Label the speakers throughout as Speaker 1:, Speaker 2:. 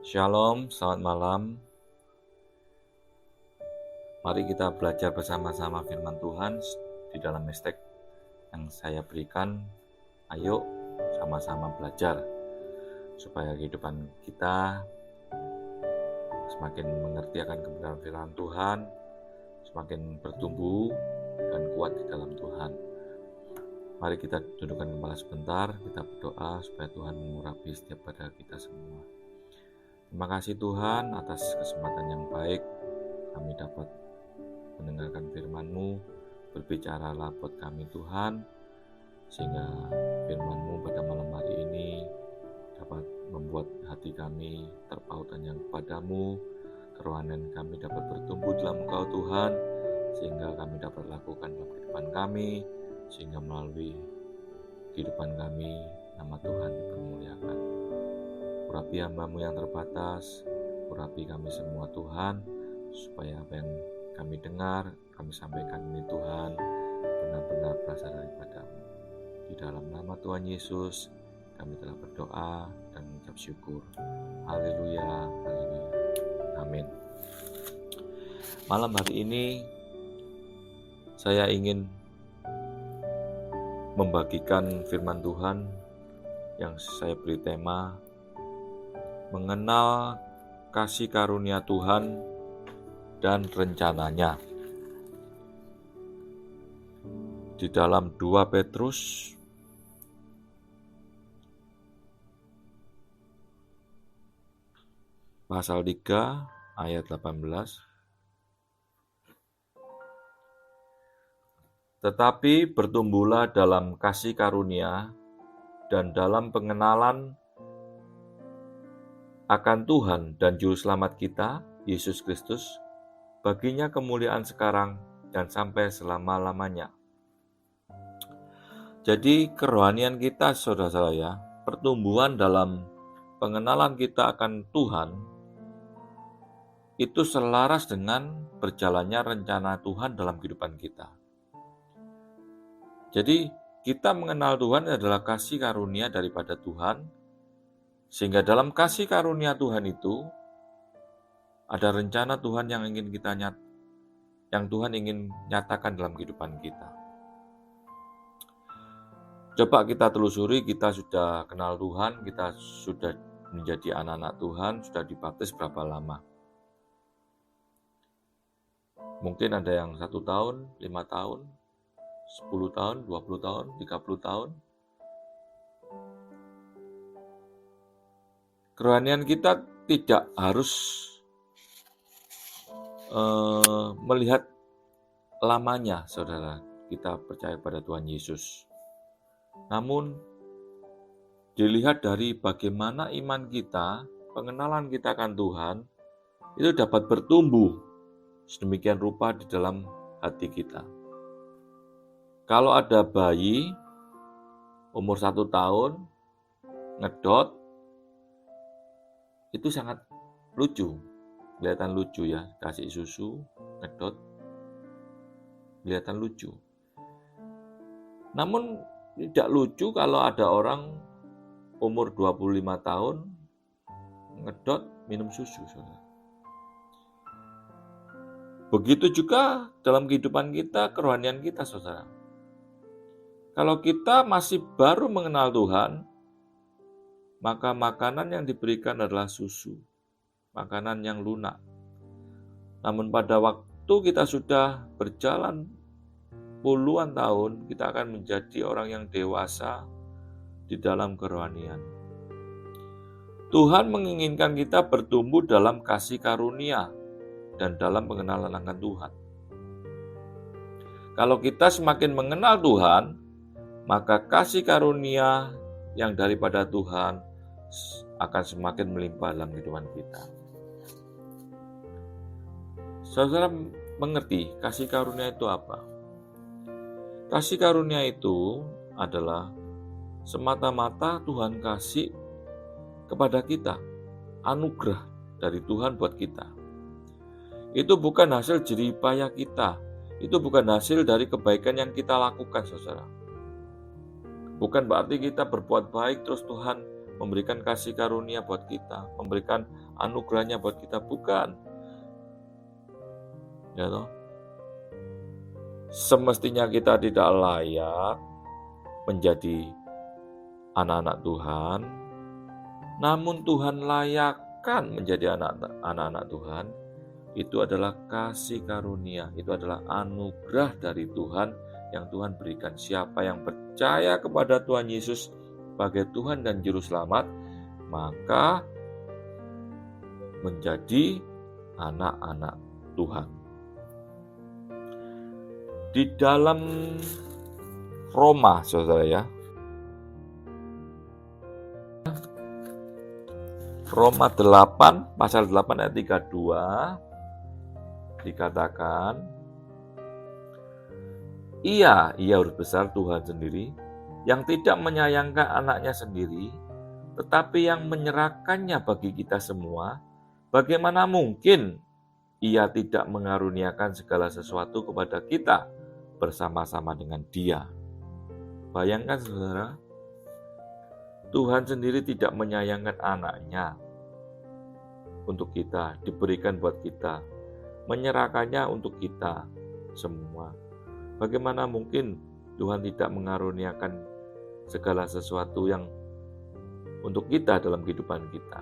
Speaker 1: Shalom, selamat malam. Mari kita belajar bersama-sama firman Tuhan di dalam hashtag yang saya berikan. Ayo sama-sama belajar supaya kehidupan kita semakin mengerti akan kebenaran firman Tuhan, semakin bertumbuh dan kuat di dalam Tuhan. Mari kita dudukkan kepala sebentar, kita berdoa supaya Tuhan mengurapi setiap pada kita semua. Terima kasih Tuhan atas kesempatan yang baik kami dapat mendengarkan firman-Mu. Berbicaralah buat kami Tuhan, sehingga firman-Mu pada malam hari ini dapat membuat hati kami terpaut hanya kepadamu, kerohanian kami dapat bertumbuh dalam Engkau Tuhan, sehingga kami dapat lakukan dalam kehidupan kami, sehingga melalui kehidupan kami nama Tuhan dipermuliakan. Urapi hamba-Mu yang terbatas, urapi kami semua Tuhan, supaya apa yang kami dengar, kami sampaikan ini Tuhan, benar-benar berasal daripada-Mu. Di dalam nama Tuhan Yesus, kami telah berdoa dan mengucap syukur. Haleluya, haleluya. Amin. Malam hari ini, saya ingin membagikan firman Tuhan yang saya beri tema mengenal kasih karunia Tuhan dan rencananya. Di dalam 2 Petrus pasal 3 ayat 18. Tetapi bertumbuhlah dalam kasih karunia dan dalam pengenalan akan Tuhan dan Juru Selamat kita, Yesus Kristus, baginya kemuliaan sekarang dan sampai selama-lamanya. Jadi kerohanian kita, saudara-saudara ya, pertumbuhan dalam pengenalan kita akan Tuhan, itu selaras dengan berjalannya rencana Tuhan dalam kehidupan kita. Jadi kita mengenal Tuhan adalah kasih karunia daripada Tuhan, sehingga dalam kasih karunia Tuhan itu ada rencana Tuhan yang Tuhan ingin nyatakan dalam kehidupan kita. Coba kita telusuri, kita sudah kenal Tuhan, kita sudah menjadi anak-anak Tuhan, sudah dibaptis berapa lama? Mungkin ada yang 1 tahun, 5 tahun, 10 tahun, 20 tahun, 30 tahun. Kerohanian kita tidak harus melihat lamanya, saudara. Kita percaya pada Tuhan Yesus. Namun, dilihat dari bagaimana iman kita, pengenalan kita akan Tuhan, itu dapat bertumbuh sedemikian rupa di dalam hati kita. Kalau ada bayi, umur 1 tahun, ngedot, itu sangat lucu, kelihatan lucu ya, kasih susu, ngedot, kelihatan lucu. Namun tidak lucu kalau ada orang umur 25 tahun, ngedot, minum susu. Saudara. Begitu juga dalam kehidupan kita, kerohanian kita, saudara. Kalau kita masih baru mengenal Tuhan, maka makanan yang diberikan adalah susu, makanan yang lunak. Namun pada waktu kita sudah berjalan puluhan tahun, kita akan menjadi orang yang dewasa di dalam kerohanian. Tuhan menginginkan kita bertumbuh dalam kasih karunia dan dalam pengenalan akan Tuhan. Kalau kita semakin mengenal Tuhan, maka kasih karunia yang daripada Tuhan akan semakin melimpah dalam kehidupan kita. Saudara mengerti kasih karunia itu apa? Kasih karunia itu adalah semata-mata Tuhan kasih kepada kita, anugerah dari Tuhan buat kita. Itu bukan hasil jerih payah kita, itu bukan hasil dari kebaikan yang kita lakukan, saudara. Bukan berarti kita berbuat baik terus Tuhan memberikan kasih karunia buat kita, memberikan anugerahnya buat kita, bukan. Ya toh? Semestinya kita tidak layak menjadi anak-anak Tuhan, namun Tuhan layakkan menjadi anak-anak Tuhan. Itu adalah kasih karunia, itu adalah anugerah dari Tuhan yang Tuhan berikan. Siapa yang percaya kepada Tuhan Yesus sebagai Tuhan dan Juru Selamat, maka menjadi anak-anak Tuhan. Di dalam Roma, saudara ya, Roma 8, pasal 8 ayat 32, dikatakan, Ia huruf besar Tuhan sendiri, yang tidak menyayangkan anaknya sendiri, tetapi yang menyerahkannya bagi kita semua, bagaimana mungkin Ia tidak mengaruniakan segala sesuatu kepada kita bersama-sama dengan Dia? Bayangkan saudara, Tuhan sendiri tidak menyayangkan anaknya untuk kita, diberikan buat kita, menyerahkannya untuk kita semua. Bagaimana mungkin Tuhan tidak mengaruniakan segala sesuatu yang untuk kita dalam kehidupan kita,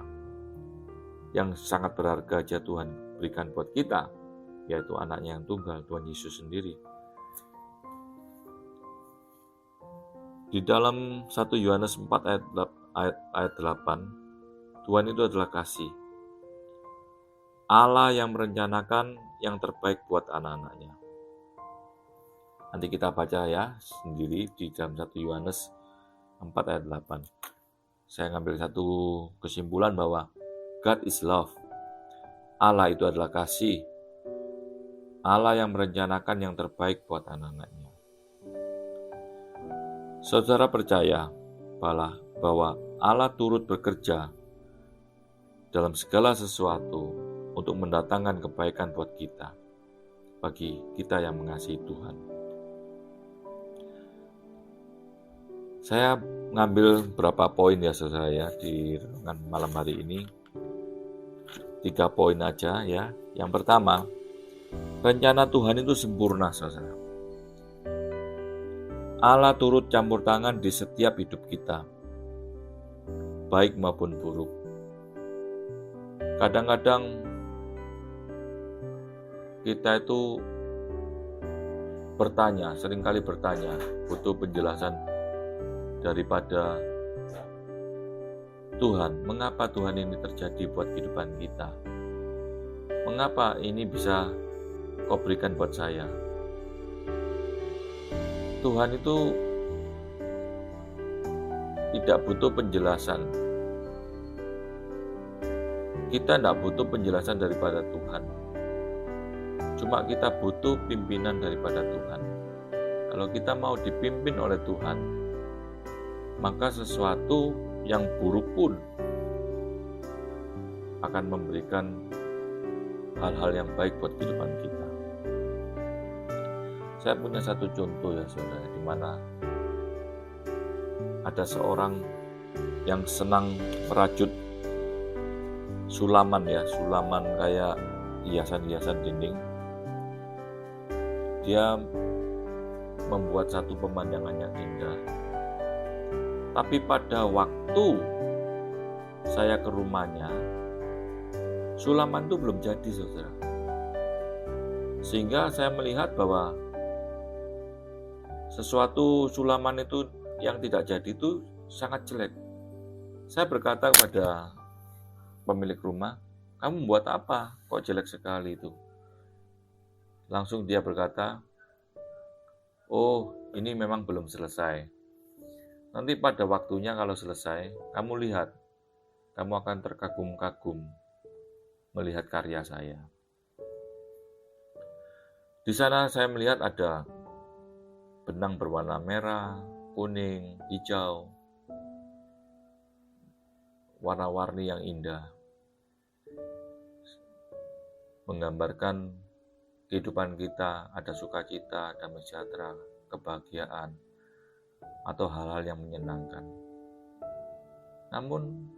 Speaker 1: yang sangat berharga aja Tuhan berikan buat kita, yaitu anaknya yang tunggal, Tuhan Yesus sendiri. Di dalam 1 Yohanes 4 ayat 8, Tuhan itu adalah kasih. Allah yang merencanakan yang terbaik buat anak-anaknya. Nanti kita baca ya sendiri di dalam 1 Yohanes 4 ayat 8. Saya ngambil satu kesimpulan bahwa God is love. Allah itu adalah kasih. Allah yang merencanakan yang terbaik buat anak-anaknya. Saudara percaya bahwa Allah turut bekerja dalam segala sesuatu untuk mendatangkan kebaikan buat kita, bagi kita yang mengasihi Tuhan. Saya ngambil beberapa poin ya saudara ya di renungan malam hari ini. 3 poin aja ya. Yang pertama, rencana Tuhan itu sempurna saudara. Allah turut campur tangan di setiap hidup kita, baik maupun buruk. Kadang-kadang kita itu seringkali bertanya, butuh penjelasan daripada Tuhan. Mengapa Tuhan ini terjadi buat kehidupan kita? Mengapa ini bisa Kau berikan buat saya? Tuhan itu tidak butuh penjelasan. Kita tidak butuh penjelasan daripada Tuhan. Cuma kita butuh pimpinan daripada Tuhan. Kalau kita mau dipimpin oleh Tuhan, maka sesuatu yang buruk pun akan memberikan hal-hal yang baik buat kehidupan kita. Saya punya satu contoh ya saudara, di mana ada seorang yang senang merajut sulaman kayak hiasan-hiasan dinding. Dia membuat satu pemandangan yang indah. Tapi pada waktu saya ke rumahnya, sulaman itu belum jadi saudara. Sehingga saya melihat bahwa sesuatu sulaman itu yang tidak jadi itu sangat jelek. Saya berkata kepada pemilik rumah, kamu membuat apa? Kok jelek sekali itu? Langsung dia berkata, oh ini memang belum selesai. Nanti pada waktunya kalau selesai, kamu lihat, kamu akan terkagum-kagum melihat karya saya. Di sana saya melihat ada benang berwarna merah, kuning, hijau, warna-warni yang indah, menggambarkan kehidupan kita, ada sukacita, damai sejahtera, kebahagiaan, atau hal-hal yang menyenangkan. Namun,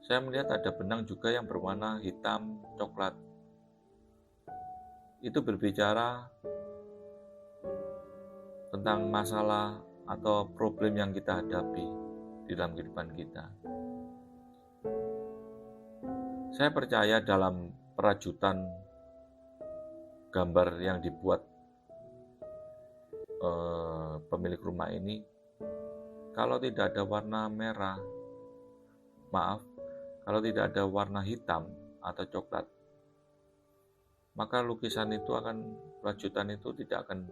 Speaker 1: saya melihat ada benang juga yang berwarna hitam, coklat. Itu berbicara tentang masalah atau problem yang kita hadapi di dalam kehidupan kita. Saya percaya dalam perajutan gambar yang dibuat pemilik rumah ini, kalau tidak ada warna merah, kalau tidak ada warna hitam atau coklat, maka lukisan itu perajutan itu tidak akan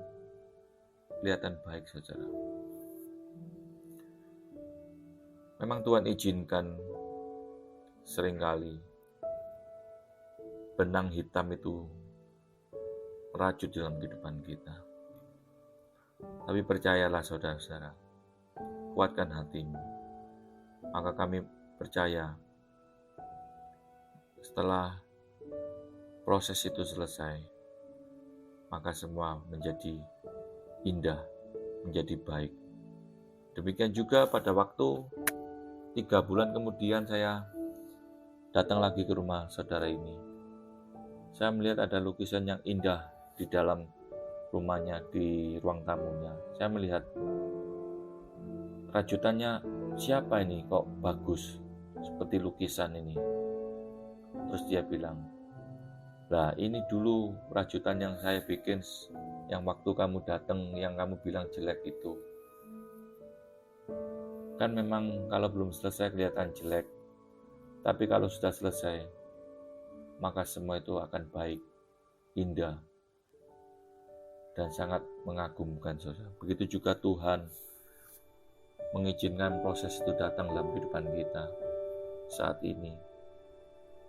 Speaker 1: kelihatan baik, saudara. Memang Tuhan izinkan seringkali benang hitam itu merajut dalam kehidupan kita. Tapi percayalah saudara-saudara, kuatkan hatimu. Maka kami percaya setelah proses itu selesai, maka semua menjadi indah, menjadi baik. Demikian juga pada waktu 3 bulan kemudian saya datang lagi ke rumah saudara ini. Saya melihat ada lukisan yang indah di dalam rumahnya, di ruang tamunya. Saya melihat rajutannya, siapa ini kok bagus seperti lukisan ini. Terus dia bilang, "Lah, ini dulu rajutan yang saya bikin yang waktu kamu datang, yang kamu bilang jelek itu. Kan memang kalau belum selesai kelihatan jelek, tapi kalau sudah selesai, maka semua itu akan baik, indah, dan sangat mengagumkan, saudara." Begitu juga Tuhan mengizinkan proses itu datang dalam kehidupan kita saat ini.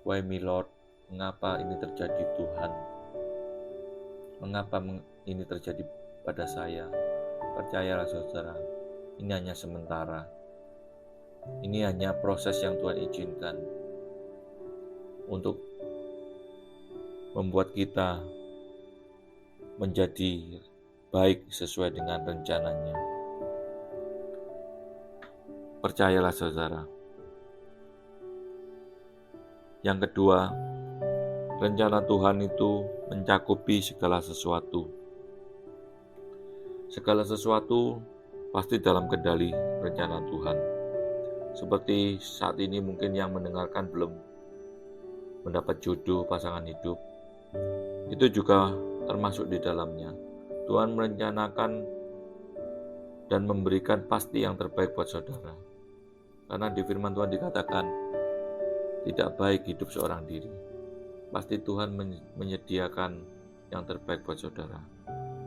Speaker 1: Why me Lord, mengapa ini terjadi Tuhan? Mengapa ini terjadi pada saya? Percayalah saudara, ini hanya sementara. Ini hanya proses yang Tuhan izinkan untuk membuat kita menjadi baik sesuai dengan rencananya. Percayalah saudara. Yang kedua, rencana Tuhan itu mencakupi segala sesuatu. Segala sesuatu pasti dalam kendali rencana Tuhan. Seperti saat ini mungkin yang mendengarkan belum mendapat jodoh, pasangan hidup. Itu juga termasuk di dalamnya. Tuhan merencanakan dan memberikan pasti yang terbaik buat saudara. Karena di firman Tuhan dikatakan, tidak baik hidup seorang diri. Pasti Tuhan menyediakan yang terbaik buat saudara.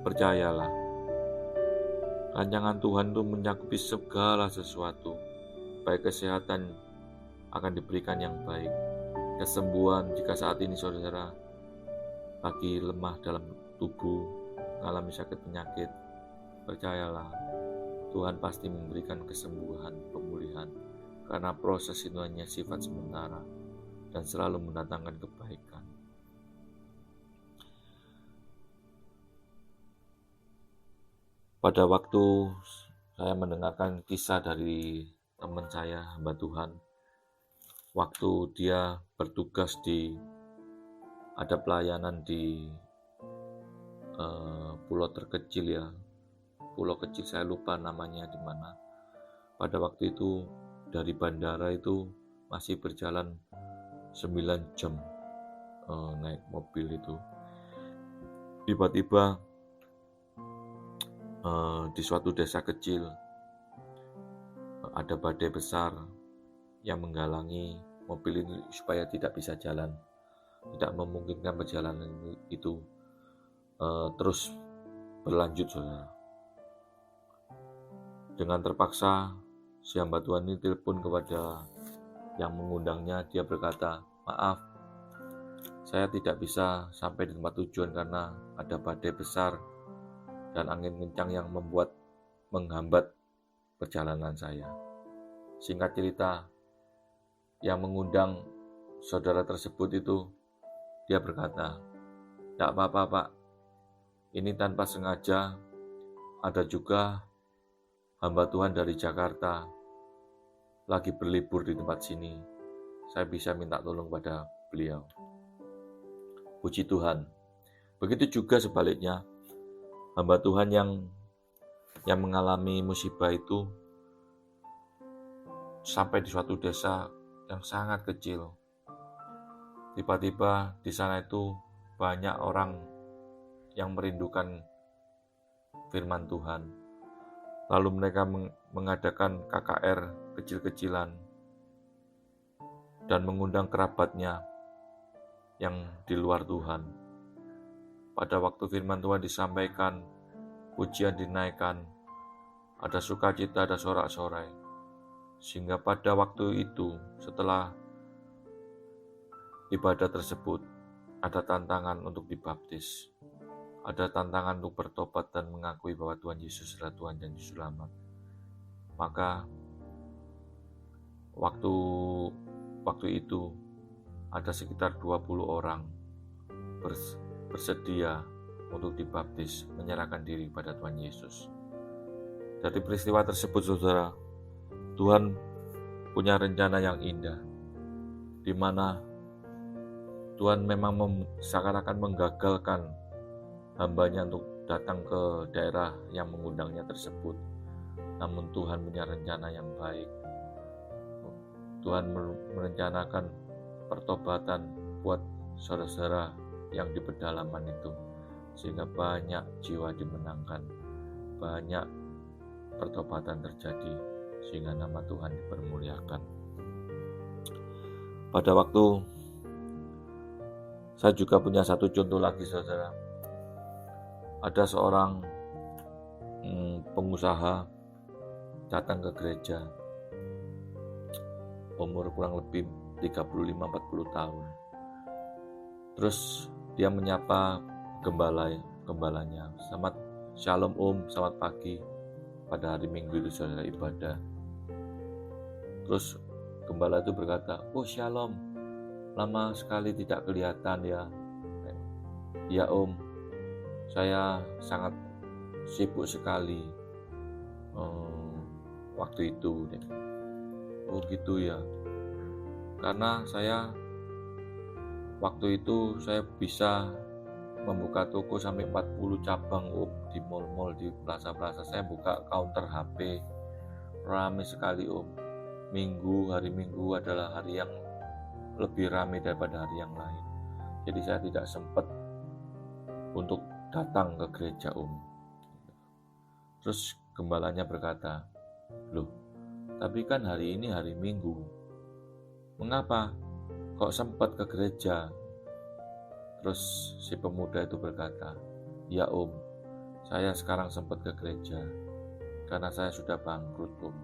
Speaker 1: Percayalah, rancangan Tuhan itu mencakupi segala sesuatu. Baik kesehatan akan diberikan yang baik. Kesembuhan jika saat ini saudara lagi lemah dalam tubuh, mengalami sakit penyakit, percayalah, Tuhan pasti memberikan kesembuhan, pemulihan. Karena proses itu hanya sifat sementara dan selalu mendatangkan kebaikan. Pada waktu saya mendengarkan kisah dari teman saya, hamba Tuhan, waktu dia bertugas ada pelayanan di pulau terkecil ya, pulau kecil saya lupa namanya di mana. Pada waktu itu dari bandara itu masih berjalan 9 jam naik mobil itu. Tiba-tiba di suatu desa kecil ada badai besar yang menghalangi mobil ini supaya tidak bisa jalan, tidak memungkinkan perjalanan itu terus berlanjut, saudara. Dengan terpaksa si hamba Tuhan ini telepon kepada yang mengundangnya. Dia berkata, "Maaf, saya tidak bisa sampai di tempat tujuan karena ada badai besar dan angin kencang yang menghambat perjalanan saya." Singkat cerita, yang mengundang saudara tersebut itu, dia berkata, "Tidak apa-apa Pak, ini tanpa sengaja ada juga hamba Tuhan dari Jakarta lagi berlibur di tempat sini. saya bisa minta tolong pada beliau. Puji Tuhan. Begitu juga sebaliknya, hamba Tuhan yang mengalami musibah itu sampai di suatu desa yang sangat kecil. Tiba-tiba di sana itu banyak orang yang merindukan firman Tuhan. Lalu mereka mengadakan KKR kecil-kecilan dan mengundang kerabatnya yang di luar Tuhan. Pada waktu firman Tuhan disampaikan, pujian dinaikkan, ada sukacita, ada sorak-sorai. Sehingga pada waktu itu, setelah ibadah tersebut, ada tantangan untuk dibaptis. Ada tantangan untuk bertobat dan mengakui bahwa Tuhan Yesus adalah Tuhan dan Juru Selamat. Maka waktu itu ada sekitar 20 orang bersedia untuk dibaptis, menyerahkan diri pada Tuhan Yesus. Dari peristiwa tersebut, saudara, Tuhan punya rencana yang indah, di mana Tuhan memang seakan-akan menggagalkan hambanya untuk datang ke daerah yang mengundangnya tersebut. Namun Tuhan punya rencana yang baik. Tuhan merencanakan pertobatan buat saudara-saudara yang di pedalaman itu, sehingga banyak jiwa dimenangkan, banyak pertobatan terjadi, sehingga nama Tuhan dipermuliakan. Pada waktu saya juga punya satu contoh lagi, saudara. Ada seorang pengusaha datang ke gereja, umur kurang lebih 35-40 tahun. Terus dia menyapa gembalanya, "Selamat Shalom Om, selamat pagi." Pada hari Minggu itu saudara ibadah. Terus gembala itu berkata, "Oh Shalom, lama sekali tidak kelihatan ya." "Ya Om, saya sangat sibuk sekali waktu itu." "Oh gitu ya, karena saya waktu itu saya bisa membuka toko sampai 40 cabang Om, di mall-mall, di plaza-plaza. Saya buka counter HP, ramai sekali Om. Hari Minggu adalah hari yang lebih ramai daripada hari yang lain. Jadi saya tidak sempat untuk datang ke gereja Om." Terus gembalanya berkata, "Loh, tapi kan hari ini hari Minggu. Mengapa kok sempat ke gereja?" Terus si pemuda itu berkata, "Ya Om, saya sekarang sempat ke gereja karena saya sudah bangkrut Om.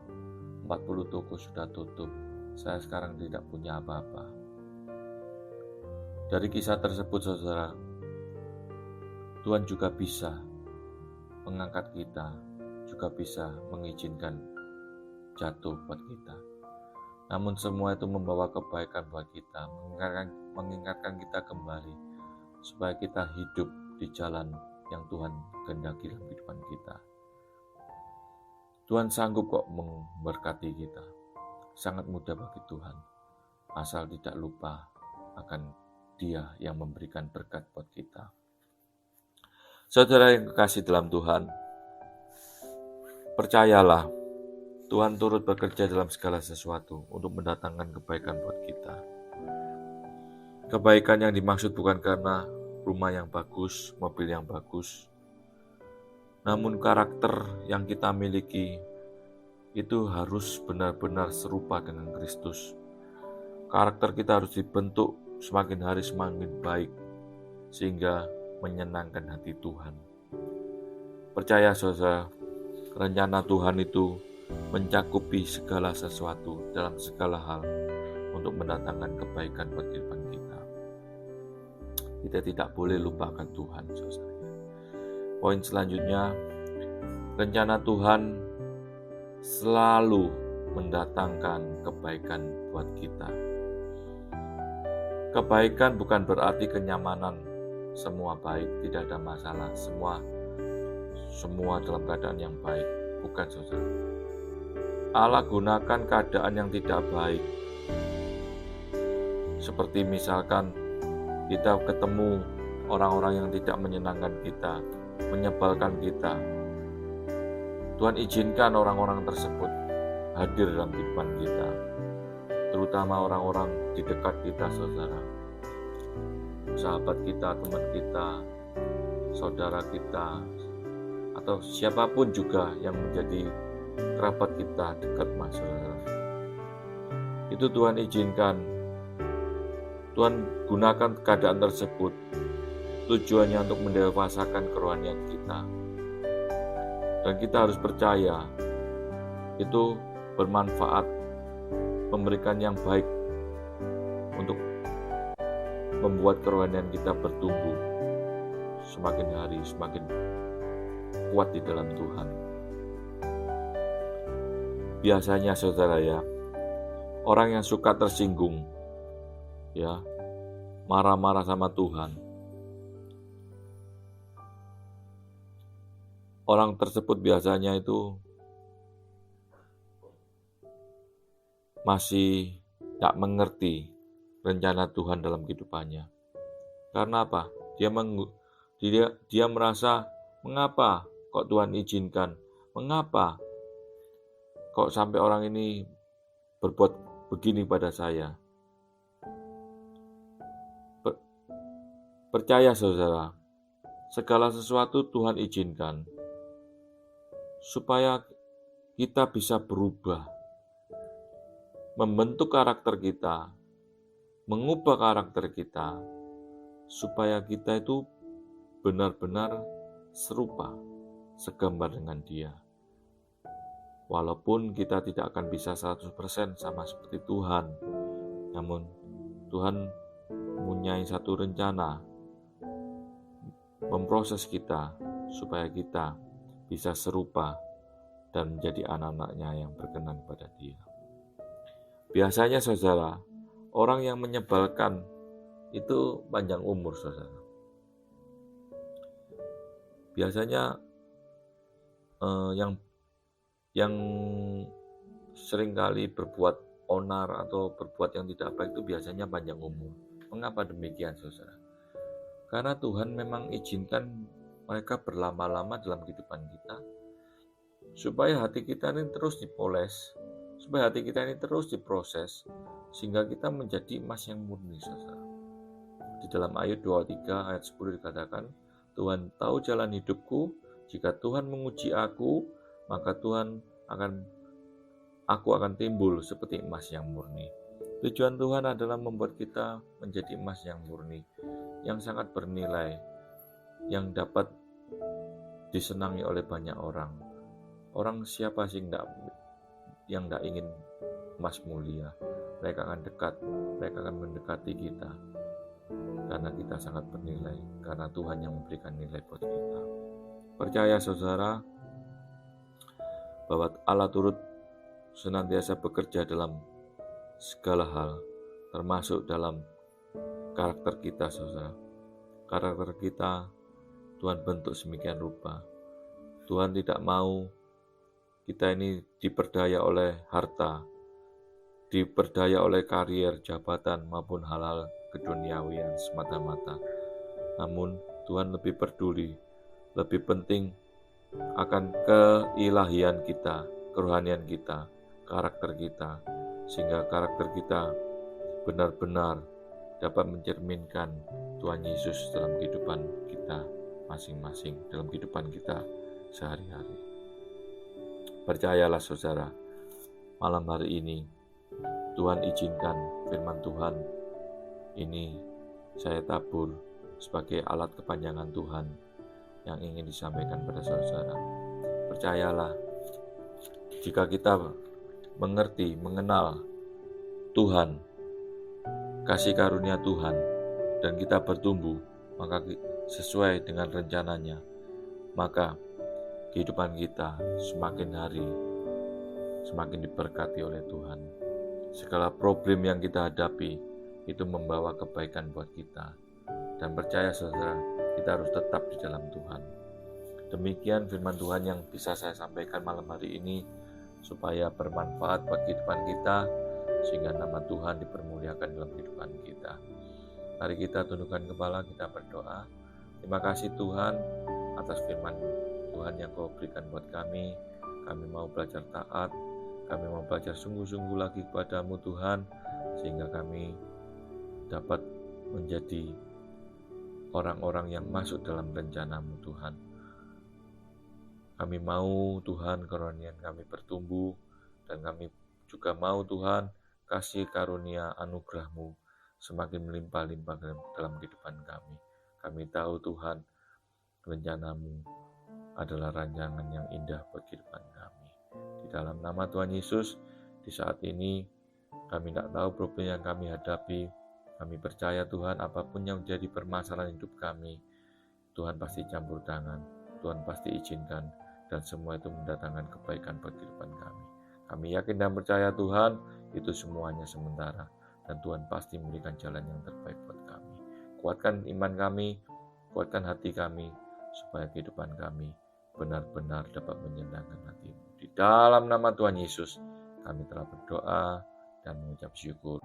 Speaker 1: 40 toko sudah tutup. Saya sekarang tidak punya apa-apa." Dari kisah tersebut, saudara, Tuhan juga bisa mengangkat kita, juga bisa mengizinkan jatuh buat kita. Namun semua itu membawa kebaikan buat kita, mengingatkan kita kembali supaya kita hidup di jalan yang Tuhan kehendaki dalam kehidupan kita. Tuhan sanggup kok memberkati kita. Sangat mudah bagi Tuhan, asal tidak lupa akan Dia yang memberikan berkat buat kita. Saudara yang kekasih dalam Tuhan, percayalah, Tuhan turut bekerja dalam segala sesuatu untuk mendatangkan kebaikan buat kita. Kebaikan yang dimaksud bukan karena rumah yang bagus, mobil yang bagus, namun karakter yang kita miliki itu harus benar-benar serupa dengan Kristus. Karakter kita harus dibentuk semakin hari semakin baik, sehingga menyenangkan hati Tuhan. Percaya saudara, rencana Tuhan itu mencakupi segala sesuatu dalam segala hal untuk mendatangkan kebaikan buat kehidupan kita. Kita tidak boleh lupakan Tuhan, saudara. Poin selanjutnya, rencana Tuhan selalu mendatangkan kebaikan buat kita. Kebaikan bukan berarti kenyamanan, semua baik, tidak ada masalah, semua dalam keadaan yang baik. Bukan, saudara. Allah gunakan keadaan yang tidak baik Seperti misalkan kita ketemu orang-orang yang tidak menyenangkan kita, menyebalkan kita. Tuhan izinkan orang-orang tersebut hadir dalam kehidupan kita, terutama orang-orang di dekat kita, saudara. Sahabat kita, teman kita, saudara kita, atau siapapun juga yang menjadi kerabat kita dekat, saudara. Itu Tuhan izinkan. Tuhan gunakan keadaan tersebut tujuannya untuk mendewasakan kerohanian kita. Dan kita harus percaya itu bermanfaat, memberikan yang baik untuk membuat kerohanian kita bertumbuh semakin hari semakin kuat di dalam Tuhan. Biasanya saudara ya, orang yang suka tersinggung, ya, marah-marah sama Tuhan, orang tersebut biasanya itu masih tak mengerti rencana Tuhan dalam kehidupannya. Karena apa? Dia merasa, mengapa kok Tuhan izinkan? Mengapa kok sampai orang ini berbuat begini pada saya? Percaya saudara, segala sesuatu Tuhan izinkan supaya kita bisa berubah, membentuk karakter kita, mengubah karakter kita, supaya kita itu benar-benar serupa, segambar dengan Dia. Walaupun kita tidak akan bisa 100% sama seperti Tuhan, namun Tuhan mempunyai satu rencana memproses kita supaya kita bisa serupa dan menjadi anak-anaknya yang berkenan pada Dia. Biasanya saudara, orang yang menyebalkan itu panjang umur saudara. Biasanya yang seringkali berbuat onar atau berbuat yang tidak baik itu biasanya panjang umur. Mengapa demikian saudara? Karena Tuhan memang izinkan mereka berlama-lama dalam kehidupan kita, supaya hati kita ini terus dipoles, supaya hati kita ini terus diproses, sehingga kita menjadi emas yang murni, saudara. Di dalam ayat 23 ayat 10 dikatakan, Tuhan tahu jalan hidupku, jika Tuhan menguji aku, maka aku akan timbul seperti emas yang murni. Tujuan Tuhan adalah membuat kita menjadi emas yang murni, yang sangat bernilai, yang dapat disenangi oleh banyak orang. Orang siapa sih yang tidak ingin emas mulia? Mereka akan dekat, mereka akan mendekati kita, karena kita sangat bernilai, karena Tuhan yang memberikan nilai buat kita. Percaya saudara, bahwa Allah turut senantiasa bekerja dalam segala hal, termasuk dalam karakter kita saudara. Karakter kita Tuhan bentuk semikian rupa. Tuhan tidak mau kita ini diperdaya oleh harta, diperdaya oleh karier, jabatan, maupun hal-hal keduniawian semata-mata. Namun Tuhan lebih peduli, lebih penting akan keilahian kita, kerohanian kita, karakter kita, sehingga karakter kita benar-benar dapat mencerminkan Tuhan Yesus dalam kehidupan kita masing-masing, dalam kehidupan kita sehari-hari. Percayalah saudara, malam hari ini Tuhan izinkan firman Tuhan ini saya tabur sebagai alat kepanjangan Tuhan yang ingin disampaikan pada saudara. Percayalah, jika kita mengerti, mengenal Tuhan, kasih karunia Tuhan, dan kita bertumbuh, maka sesuai dengan rencananya, maka kehidupan kita semakin hari semakin diberkati oleh Tuhan. Segala problem yang kita hadapi itu membawa kebaikan buat kita. Dan percaya saudara, kita harus tetap di dalam Tuhan. Demikian firman Tuhan yang bisa saya sampaikan malam hari ini, supaya bermanfaat bagi kehidupan kita, sehingga nama Tuhan dipermuliakan dalam kehidupan kita. Mari kita tundukkan kepala, kita berdoa. Terima kasih Tuhan atas firman Tuhan yang Kau berikan buat kami. Kami mau belajar taat, kami mau belajar sungguh-sungguh lagi kepadamu Tuhan, sehingga kami dapat menjadi orang-orang yang masuk dalam rencana-Mu Tuhan. Kami mau Tuhan karunian kami bertumbuh, dan kami juga mau Tuhan kasih karunia anugerah-Mu semakin melimpah-limpah dalam kehidupan kami. Kami tahu Tuhan, rencana-Mu adalah rancangan yang indah buat kehidupan kami. Di dalam nama Tuhan Yesus, di saat ini kami tidak tahu problem yang kami hadapi. Kami percaya Tuhan, apapun yang menjadi permasalahan hidup kami, Tuhan pasti campur tangan, Tuhan pasti izinkan, dan semua itu mendatangkan kebaikan buat kehidupan kami. Kami yakin dan percaya Tuhan, itu semuanya sementara, dan Tuhan pasti memberikan jalan yang terbaik buat kami. Kuatkan iman kami, kuatkan hati kami, supaya kehidupan kami benar-benar dapat menyenangkan hati-Mu. Di dalam nama Tuhan Yesus, kami telah berdoa dan mengucap syukur.